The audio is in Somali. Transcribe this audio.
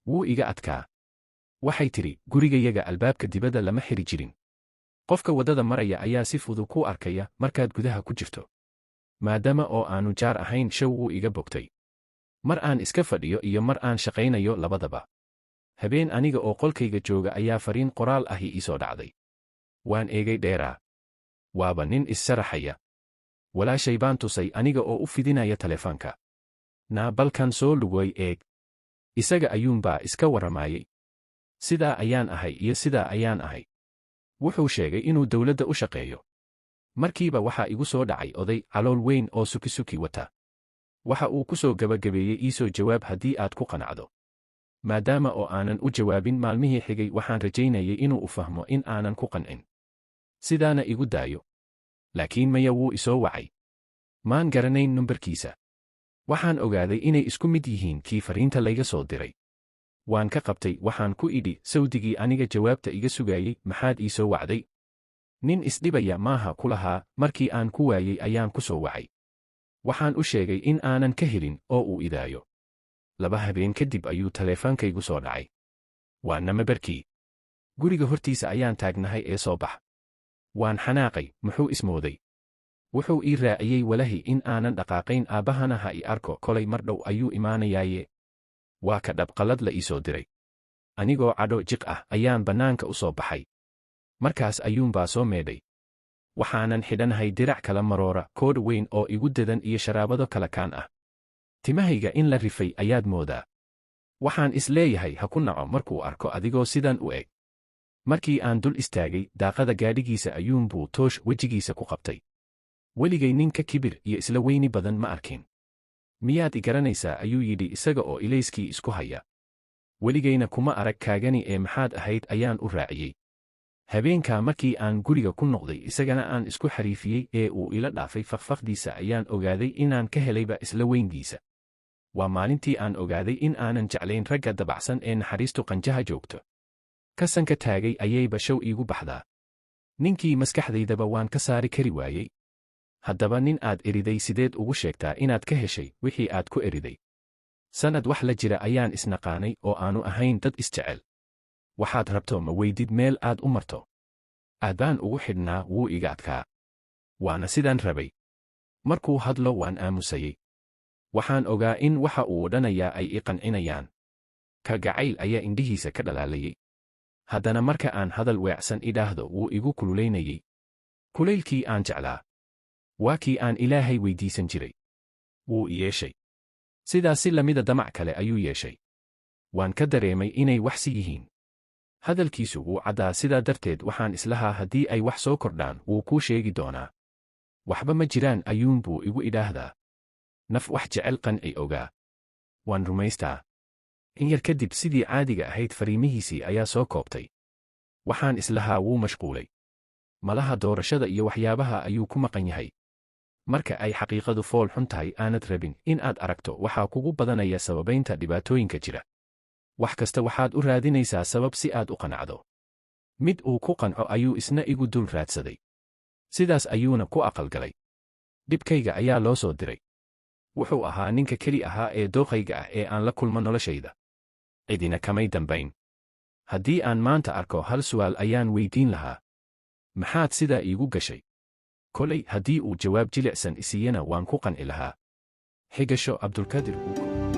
Wuu iga adkaa. Waxay tidhi, gurigayaga albaabka dibadda lama xiri jirin. Qofka waddada maraya ayaa si fudud ku arkaya markaad gudaha ku jirto. Maadaama oo aanu jaar ahayn, show wuu iga bogtay. Mar aan iska fadhiyo iyo mar aan shaqaynayo labadaba. Habeen aniga oo qolkayga jooga ayaa fariin qoraal ahi ii soo dhacday. Waan eegay dheeraa. Waaba nin is-sharaxaya. Walaashay baan tusay aniga oo u fidinaya taleefanka. Balkan soo lugooy eeg. Isaga ayuunbaa iska warramayay. Sidaa ayaan ahay iyo sidaa ayaan ahay. Wuxuu sheegay inuu dawladda u shaqeeyo. Markiiba waxaa igu soo dhacay oday calool weyn oo suki wata. Waxa uu ku soo gabagabeeyey ii soo jawaab haddii aad ku qanacdo. Maadaama oo aanan u jawaabin maalmihii xigay, waxaan rajaynayay inuu u fahmo in aanan ku qancin. Sidaana igu daayo. Laakiin maya, wuu isoo wacay. Maan garanayn numbarkiisa. Waxaan ogaaday inay isku mid yihiin kii fariinta layga soo diray. Waan ka qabtay, waxaan ku idhi, sawdigii aniga jawaabta iga sugayay, maxaad ii soo wacday? Nin isdhibaya maaha ku lahaa, markii aan ku waayey ayaan ku soo wacay. Waxaan u sheegay in aanan ka helin oo uu idaayo. 2 habeen kadib ayuu taleefankaygu soo dhacay. Waa namabarkii. Guriga hortiisa ayaan taagnahay ee soo bax. Waan xanaaqay, muxuu ismooday? Wuxuu ii raaciyey walahi in aanan dhaqaaqayn, aabbahana ha i arko, kolay mar dhow ayuu imaanayaaye. Waa ka dhabqalad la ii soo diray. Anigoo cadho jiq ah ayaan bannaanka u soo baxay. Markaas ayuunbaa soo meedhay. Waxaanan xidhanahay dirac kala maroora, koodh weyn oo igu dadan iyo sharaabado kala kaan ah. Timahayga in la rifay ayaad moodaa. Waxaan is leeyahay ha ku naco markuu arko adigoo sidan u eg. Markii aan dul istaagay daaqada gaadhigiisa ayuunbuu toosh wejigiisa ku qabtay. Weligay ninka kibir iyo isla weyni badan ma arkin. Miyaad i garanaysaa ayuu yidhi isaga oo ilayskii isku haya. Weligayna kuma arag kaagani ee maxaad ahayd ayaan u raaciyey. Habeenkaa markii aan guriga ku noqday isagana aan isku xariifiyey ee uu ila dhaafay fakfakdiisa ayaan ogaaday inaan ka helayba isla weyndiisa. Waa maalintii aan ogaaday in aanan jeclayn ragga dabacsan ee naxariistu qanjaha joogto. Kasanka taagay ayayba show iigu baxdaa. Ninkii maskaxdaydaba waan ka saari kari waayey. Haddaba nin aad eriday sideed ugu sheegtaa inaad ka heshay wixii aad ku eriday? Sanad wax la jira ayaan isnaqaanay oo aanu ahayn dad isjecel. Waxaad rabto ma weydid meel aad u marto? Aad baan ugu xidhnaa, wuu iga adkaa. Waana sidaan rabay. Markuu hadlo waan aamusayey. Waxaan ogaa in waxa uu odhanayaa ay i qancinayaan. Ka gacayl ayaa indhihiisa ka dhalaalayay. Haddana marka aan hadal weecsan idhaahdo wuu igu kululaynayay. Kulaylkii aan jeclaa. Waa kii aan Ilaahay weydiisan jiray. Wuu i yeeshay. Sidaas si lamida damac kale ayuu yeeshay. Waan ka dareemay inay waxsi yihiin. Hadalkiisu wuu caddaa, sidaa darteed waxaan islahaa haddii ay wax soo kordhaan wuu kuu sheegi doonaa. Waxba ma jiraan ayuunbuu igu idhaahdaa. Naf wax jecel qanci ogaa. Waan rumaystaa. In yar kadib sidii caadiga ahayd fariimihiisii ayaa soo koobtay. Waxaan islahaa wuu mashquulay. Malaha doorashada iyo waxyaabaha ayuu ku maqan yahay. Marka ay xaqiiqadu fool xun tahay aanad rabin in aad aragto, waxaa kugu badanaya sababaynta dhibaatooyinka jira. Wax kasta waxaad u raadinaysaa sabab si aad u qanacdo. Mid uu ku qanco ayuu isna igu dul raadsaday. Sidaas ayuuna ku aqalgalay. Dhibkayga ayaa loo soo diray. Wuxuu ahaa ninka keli ahaa ee dooqayga ah ee aan la kulmo noloshayda. Cidina kamay dambayn. Haddii aan maanta arko hal su'aal ayaan weydiin lahaa. Maxaad sidaa iigu gashay? Kolay haddii uu jawaab jilicsan isiiyana waan ku qanci lahaa. Xigasho Abdulkadir Uko.